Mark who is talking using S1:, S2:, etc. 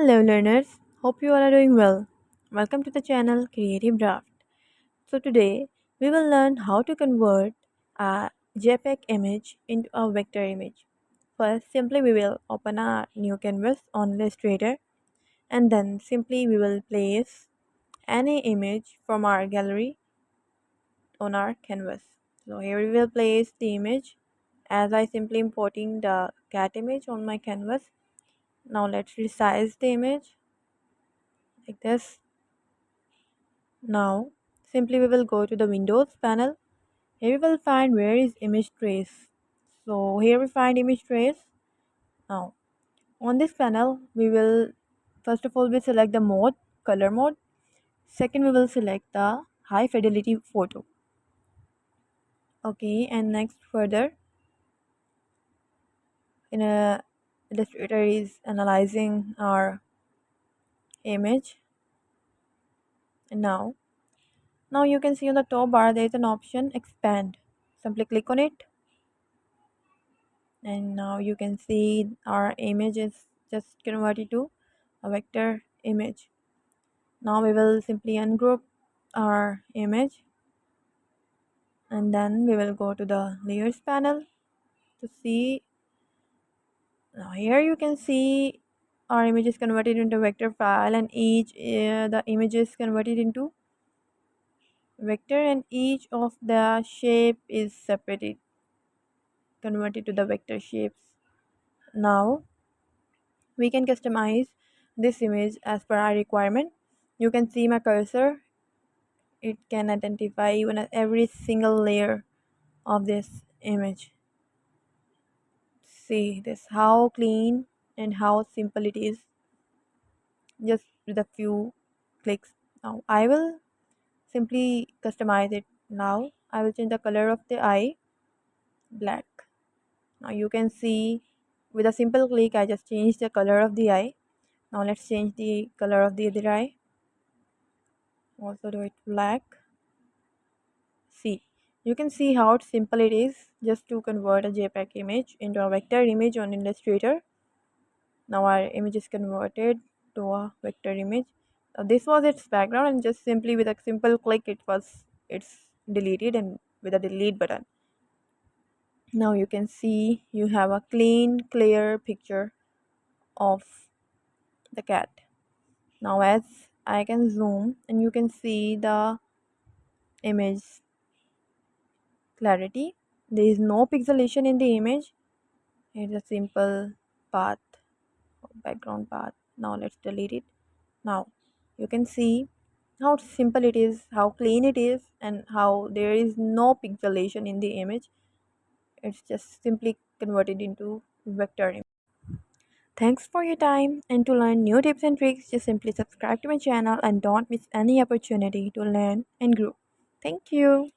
S1: Hello learners, hope you all are doing well. Welcome to the channel Creative Draft. So today we will learn how to convert a JPEG image into a vector image. First simply we will open a new canvas on Illustrator and then simply we will place any image from our gallery on our canvas. So here we will place the image as I simply importing the cat image on my canvas. Now let's resize the image like this. Now, simply we will go to the Windows panel. Here we will find where is image trace. So here we find image trace. Now, on this panel, we will first of all we select the mode, color mode. Second, we will select the high fidelity photo. Okay, and next further, in a Illustrator is analyzing our image. And now you can see on the top bar there is an option expand. Simply click on it and now you can see our image is just converted to a vector image. Now we will simply ungroup our image and then we will go to the layers panel to see. Now here you can see our image is converted into vector file and each the image is converted into vector and each of the shape is separated converted to the vector shapes. Now we can customize this image as per our requirement. You can see my cursor. It can identify even every single layer of this image. See this how clean and how simple it is just with a few clicks. Now I will simply customize it. Now I will change the color of the eye black. Now you can see with a simple click I just changed the color of the eye. Now let's change the color of the other eye. Also do it black. See, you can see how simple it is just to convert a JPEG image into a vector image on Illustrator. Now our image is converted to a vector image. This was its background and just simply with a simple click it's deleted and with a delete button. Now you can see you have a clean clear picture of the cat. Now as I can zoom and you can see the image clarity. There is no pixelation in the image. It's a simple path, background path. Now let's delete it. Now you can see how simple it is, how clean it is, and how there is no pixelation in the image. It's just simply converted into vector image. Thanks for your time, and to learn new tips and tricks, just simply subscribe to my channel and don't miss any opportunity to learn and grow. Thank you.